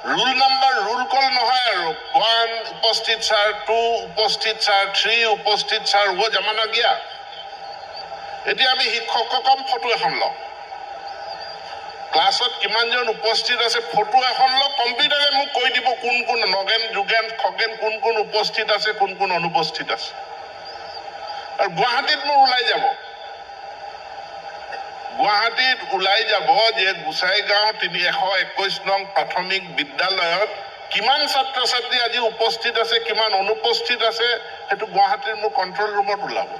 rule number rule call নহয় আৰু 1 উপস্থিত স্যার 2 উপস্থিত স্যার 3 উপস্থিত স্যার ও জামানা গিয়া এতিয়া আমি শিক্ষকক কম ফটো এখন লওঁ ক্লাছত কিমানজন উপস্থিত আছে ফটো এখন লওঁ কম্পিউটাৰে মোক কৈ দিব কোন কোন নগেন যোগেন খগেন কোন কোন উপস্থিত আছে কোন কোন অনুপস্থিত আছে আৰু গুৱাহাটীত মোৰ ওলাই যাব গুৱাহাটীত ওলাই যাব যে গুসাইগাঁও 321 নং প্ৰাথমিক বিদ্যালয়ত কিমান ছাত্ৰ ছাত্ৰী আজি উপস্থিত আছে কিমান অনুপস্থিত আছে হেতু গুৱাহাটীৰ মোৰ কন্ট্ৰোল ৰুমত ওলাব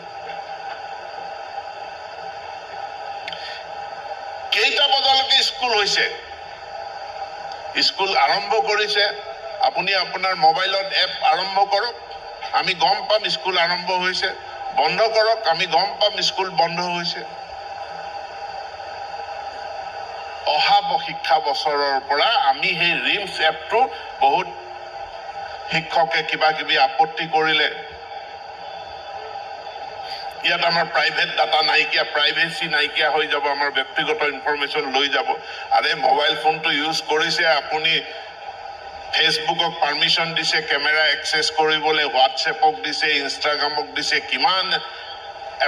কেইটা বজালৈকে স্কুল হৈছে স্কুল আৰম্ভ কৰিছে আপুনি আপোনাৰ মোবাইলত এপ আৰম্ভ কৰক আমি গম পাম স্কুল আৰম্ভ হৈছে বন্ধ কৰক আমি গম পাম স্কুল বন্ধ হৈছে অহা শিক্ষা বছৰৰ পৰা আমি সেই ৰিমছ এপটো বহুত শিক্ষকে কিবা কিবি আপত্তি কৰিলে ইয়াত আমাৰ প্ৰাইভেট ডাটা নাইকিয়া প্ৰাইভেসি নাইকিয়া হৈ যাব আমাৰ ব্যক্তিগত ইনফৰমেশন লৈ যাব আৰে মোবাইল ফোনটো ইউজ কৰিছে আপুনি ফেসবুকক পাৰমিশন দিছে ক্যামেৰা অ্যাক্সেস কৰিবলৈ হোয়াটসঅ্যাপক দিছে ইনষ্টাগ্ৰামক দিছে কিমান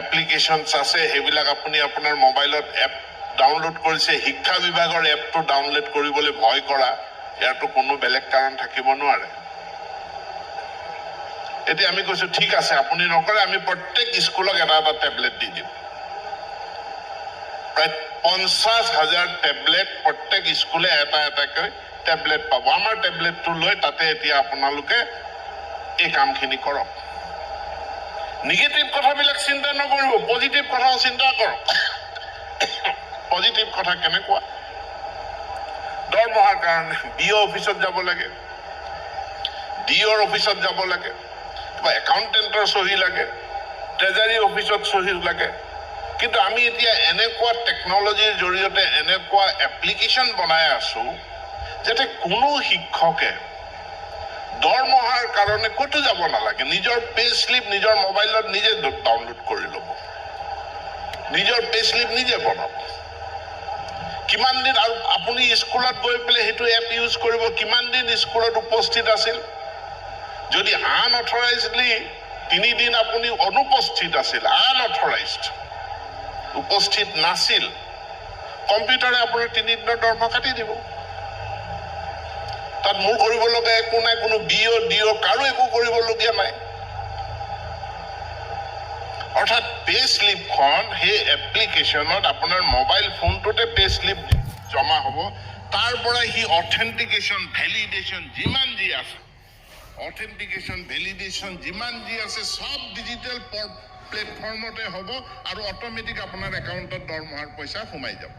এপ্লিকেশনস আছে হেবিলাক আপুনি আপোনাৰ মোবাইলত এপ ডাউনলোড কৰিছে শিক্ষা বিভাগৰ এপটো ডাউনলোড কৰিবলৈ ভয় কৰা ইয়াৰটো কোনো বেলেগ কাৰণ থাকিব নোৱাৰে এতিয়া আমি কৈছো ঠিক আছে আপুনি নকৰে আমি প্ৰত্যেক স্কুলক এটা এটা ট্যাবলেট দি দিম প্ৰায় 50,000 ট্যাবলেট প্ৰত্যেক স্কুলে এটা এটাকৈ ট্যাবলেট পাব আমাৰ ট্যাবলেটটো লৈ তাতে এতিয়া আপোনালোকে এই কামখিনি কৰক নেগেটিভ কথাবিলাক চিন্তা নকৰিব পজিটিভ কথা চিন্তা কৰক পজিটিভ কথা কেনেকুৱা দৰমহাৰ কাৰণে বিও অফিসত যাব লাগে ডিঅৰ অফিসত যাব লাগে বা একাউন্টেন্টৰ সহি লাগে ট্ৰেজাৰী অফিসত সহি লাগে কিন্তু আমি এতিয়া এনেকুৱা টেকনলজিৰ জৰিয়তে এনেকুৱা এপ্লিকেশন বনাই আছো যাতে কোনো শিক্ষকে দৰমহাৰ কাৰণে কতো যাব নালাগে নিজৰ পে স্লিপ নিজৰ মোবাইলত নিজে ডাউনলোড কৰি ল'ব নিজৰ পে স্লিপ নিজে বনাব কিমান দিন আৰু আপুনি স্কুলত গৈ পেলে হেতু এপ ইউজ কৰিব কিমান দিন স্কুলত উপস্থিত আছিল যদি আনঅথৰাইজডলি 3 দিন আপুনি অনুপস্থিত আছিল আনঅথৰাইজড উপস্থিত নাছিল কম্পিউটাৰে আপোনাৰ 3 দিনৰ দৰমহা কাটি দিব তাত মোৰ কৰিব লগা একো নাই কোনো বিও ডিও কাৰো একো কৰিব লগা নাই অৰ্থাৎ পে স্লিপখন হে এপ্লিকেশনত আপোনাৰ মোবাইল ফোনটোতে পে স্লিপ জমা হ'ব তাৰ পৰা হি অথেন্টিকেশন ভ্যালিডেশন যিমান যি আছে অথেন্টিকেশন ভ্যালিডেশন যিমান যি আছে সব ডিজিটাল প্ল্যাটফর্মতে হ'ব আৰু অটোমেটিক আপোনাৰ একাউন্টত দৰমহাৰ পইচা সোমাই যাব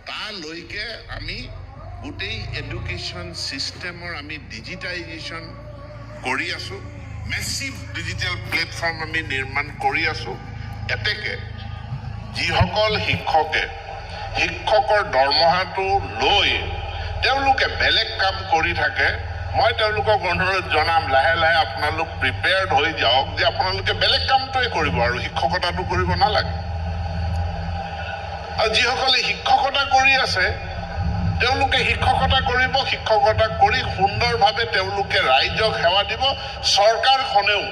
তা লৈকে আমি গোটেই এডুকেশন সিস্টেমৰ আমি ডিজিটাইজেশন কৰি আছো মেসিভ ডিজিটাল প্ল্যাটফৰ্ম আমি নিৰ্মাণ কৰি আছো এতেকে যিসকল শিক্ষকে শিক্ষকৰ দৰমহাটো লৈ তেওঁলোকে বেলেগ কাম কৰি থাকে মই তেওঁলোকক অনুৰোধ জনাম লাহে লাহে আপোনালোক প্ৰিপেয়াৰ্ড হৈ যাওক যে আপোনালোকে বেলেগ কামটোৱে কৰিব আৰু শিক্ষকতাটো কৰিব নালাগে আৰু যিসকলে শিক্ষকতা কৰি আছে তেওঁলোকে শিক্ষকতা কৰিব শিক্ষকতা কৰি সুন্দৰভাৱে তেওঁলোকে ৰাইজক সেৱা দিব চৰকাৰখনেও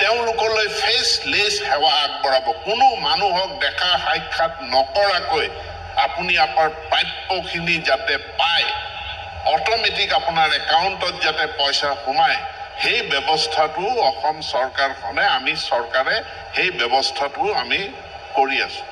তেওঁলোকলৈ ফেসলেস সেৱা আগবঢ়াব কোনো মানুহক দেখা সাক্ষাৎ নকৰাকৈ আপুনি আপোনাৰ প্ৰাপ্যখিনি যাতে পায় অটোমেটিক আপোনাৰ একাউন্টত যাতে পইচা সোমায় সেই ব্যৱস্থাটো অসম চৰকাৰখনে আমি চৰকাৰে সেই ব্যৱস্থাটো আমি কৰি আছো